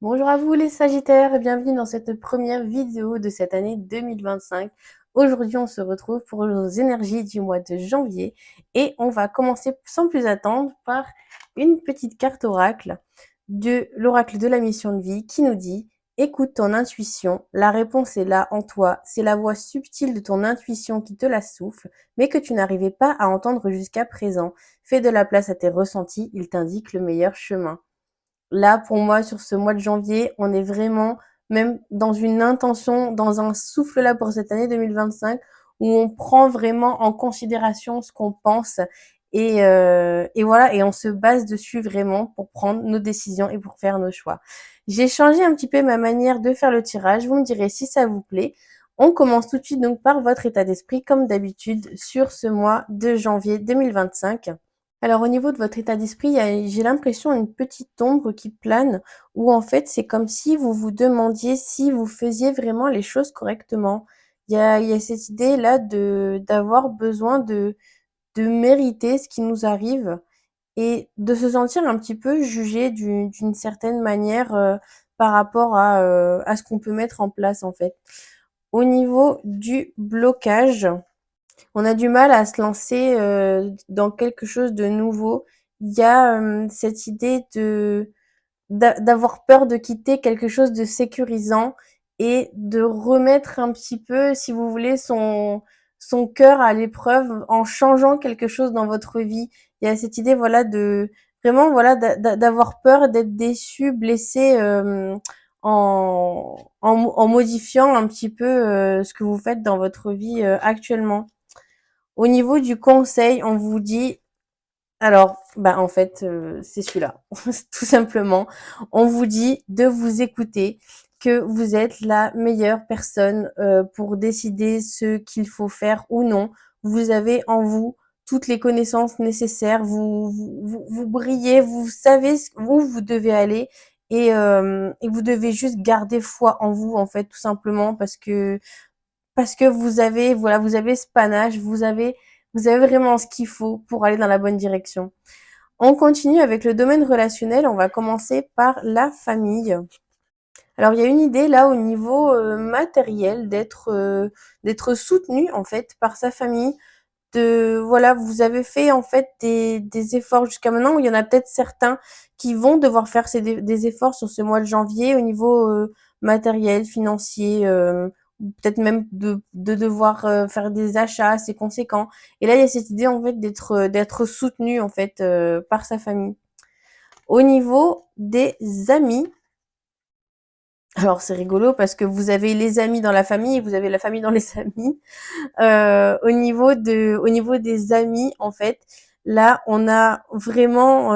Bonjour à vous les Sagittaires et bienvenue dans cette première vidéo de cette année 2025. Aujourd'hui, on se retrouve pour nos énergies du mois de janvier et on va commencer sans plus attendre par une petite carte oracle de l'oracle de la mission de vie qui nous dit: écoute ton intuition, la réponse est là en toi, c'est la voix subtile de ton intuition qui te la souffle, mais que tu n'arrivais pas à entendre jusqu'à présent. Fais de la place à tes ressentis, il t'indique le meilleur chemin. Là, pour moi, sur ce mois de janvier, on est vraiment même dans une intention, dans un souffle là pour cette année 2025, où on prend vraiment en considération ce qu'on pense et voilà, et on se base dessus vraiment pour prendre nos décisions et pour faire nos choix. J'ai changé un petit peu ma manière de faire le tirage, vous me direz si ça vous plaît. On commence tout de suite donc par votre état d'esprit, comme d'habitude, sur ce mois de janvier 2025. Alors au niveau de votre état d'esprit, j'ai l'impression une petite ombre qui plane, où en fait c'est comme si vous vous demandiez si vous faisiez vraiment les choses correctement. Il y a cette idée là de d'avoir besoin de mériter ce qui nous arrive et de se sentir un petit peu jugé d'une certaine manière par rapport à ce qu'on peut mettre en place en fait. Au niveau du blocage, on a du mal à se lancer dans quelque chose de nouveau. Il y a cette idée d'avoir peur de quitter quelque chose de sécurisant et de remettre un petit peu, si vous voulez, son cœur à l'épreuve en changeant quelque chose dans votre vie. Il y a cette idée, voilà, de vraiment, voilà, d'avoir peur d'être déçu, blessé en modifiant un petit peu ce que vous faites dans votre vie actuellement. Au niveau du conseil, on vous dit, alors, bah en fait, c'est celui-là, tout simplement. On vous dit de vous écouter, que vous êtes la meilleure personne pour décider ce qu'il faut faire ou non. Vous avez en vous toutes les connaissances nécessaires. Vous brillez, vous savez où vous devez aller et vous devez juste garder foi en vous, en fait, tout simplement, parce que vous avez, voilà, vous avez ce panache, vous avez vraiment ce qu'il faut pour aller dans la bonne direction. On continue avec le domaine relationnel. On va commencer par la famille. Alors, il y a une idée là au niveau matériel d'être soutenu en fait par sa famille. De voilà, vous avez fait en fait des efforts jusqu'à maintenant. Où il y en a peut-être certains qui vont devoir faire des efforts sur ce mois de janvier au niveau matériel, financier, ou peut-être même de devoir faire des achats assez conséquents. Et là, il y a cette idée en fait d'être soutenu en fait par sa famille. Au niveau des amis, alors c'est rigolo parce que vous avez les amis dans la famille et vous avez la famille dans les amis. Au niveau des amis, en fait, là, on a vraiment,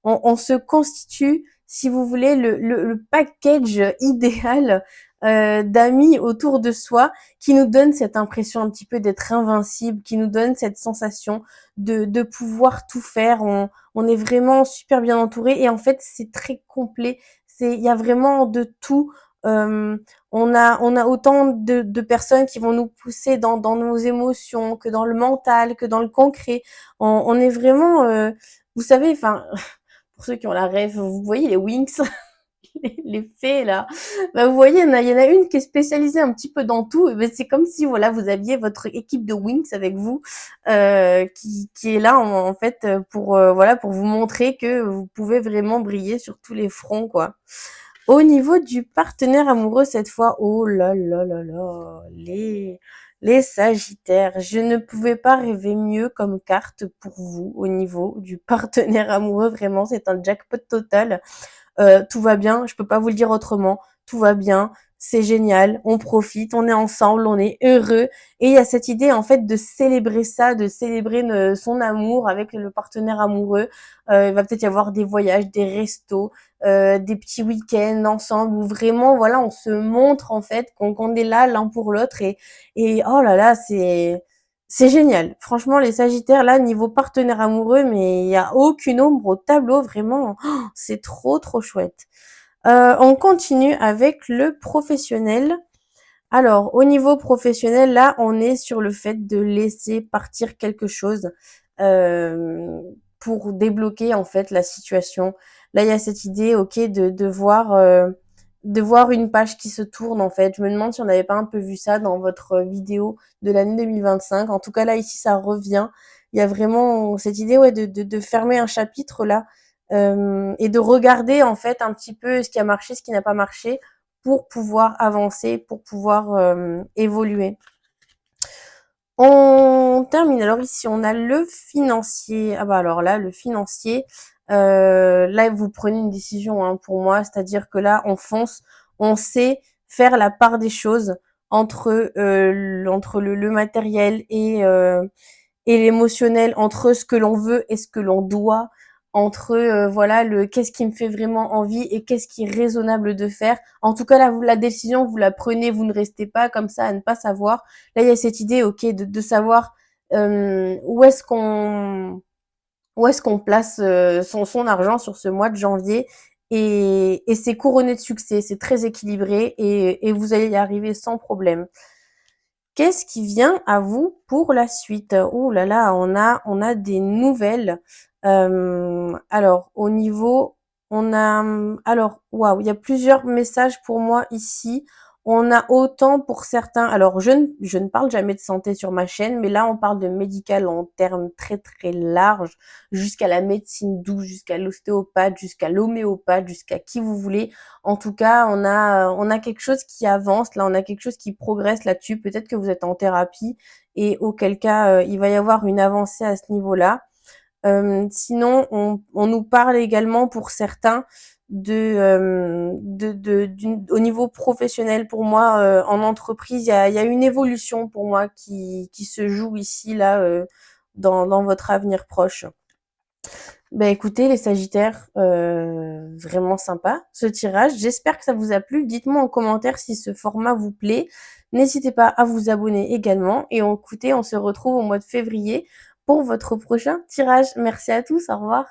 on se constitue, si vous voulez, le package idéal d'amis autour de soi qui nous donne cette impression un petit peu d'être invincible, qui nous donne cette sensation de pouvoir tout faire. On est vraiment super bien entouré et en fait, c'est très complet. Il y a vraiment de tout. Euh, on a autant de personnes qui vont nous pousser dans nos émotions, que dans le mental, que dans le concret. On est vraiment, vous savez, enfin, pour ceux qui ont la rêve, vous voyez les Winx, les fées là. Bah, vous voyez, il y en a une qui est spécialisée un petit peu dans tout. Et ben, c'est comme si voilà, vous aviez votre équipe de Winx avec vous, qui est là en fait pour voilà pour vous montrer que vous pouvez vraiment briller sur tous les fronts quoi. Au niveau du partenaire amoureux cette fois, oh là là là là, les Sagittaires, je ne pouvais pas rêver mieux comme carte pour vous au niveau du partenaire amoureux. Vraiment, c'est un jackpot total. Tout va bien, je peux pas vous le dire autrement, tout va bien, c'est génial, on profite, on est ensemble, on est heureux. Et il y a cette idée en fait de célébrer ça, de célébrer son amour avec le partenaire amoureux. Il va peut-être y avoir des voyages, des restos, des petits week-ends ensemble où vraiment voilà on se montre en fait qu'on est là l'un pour l'autre et oh là là c'est génial. Franchement les Sagittaires là niveau partenaire amoureux mais il y a aucune ombre au tableau vraiment. C'est trop trop chouette. On continue avec le professionnel. Alors, au niveau professionnel, là, on est sur le fait de laisser partir quelque chose. Euh, pour débloquer en fait la situation. Là, il y a cette idée, OK, de voir une page qui se tourne en fait. Je me demande si on n'avait pas un peu vu ça dans votre vidéo de l'année 2025. En tout cas, là, ici, ça revient. Il y a vraiment cette idée, ouais, de fermer un chapitre là, et de regarder en fait un petit peu ce qui a marché, ce qui n'a pas marché, pour pouvoir avancer, pour pouvoir évoluer. On termine. Alors ici, on a le financier. Ah bah alors là, le financier, là, vous prenez une décision hein, pour moi, c'est-à-dire que là, on fonce, on sait faire la part des choses entre le matériel et l'émotionnel, entre ce que l'on veut et ce que l'on doit, entre voilà le qu'est-ce qui me fait vraiment envie et qu'est-ce qui est raisonnable de faire. En tout cas là, vous, la décision, vous la prenez, vous ne restez pas comme ça à ne pas savoir. Là, il y a cette idée, ok, de savoir où est-ce qu'on place son argent sur ce mois de janvier et c'est couronné de succès, c'est très équilibré et vous allez y arriver sans problème. Qu'est-ce qui vient à vous pour la suite? Ouh là là, on a des nouvelles. Alors au niveau on a, alors waouh, il y a plusieurs messages pour moi ici. On a autant pour certains alors je ne parle jamais de santé sur ma chaîne, mais là on parle de médical en termes très, très larges, jusqu'à la médecine douce, jusqu'à l'ostéopathe, jusqu'à l'homéopathe, jusqu'à qui vous voulez. En tout cas, on a quelque chose qui avance, là, on a quelque chose qui progresse là-dessus. Peut-être que vous êtes en thérapie et auquel cas, il va y avoir une avancée à ce niveau-là. Sinon, on nous parle également pour certains au niveau professionnel pour moi, en entreprise, il y a une évolution pour moi qui se joue ici, là, dans votre avenir proche. Bah écoutez les Sagittaires, vraiment sympa ce tirage. J'espère que ça vous a plu. Dites-moi en commentaire si ce format vous plaît. N'hésitez pas à vous abonner également. Et écoutez, on se retrouve au mois de février pour votre prochain tirage. Merci à tous, au revoir.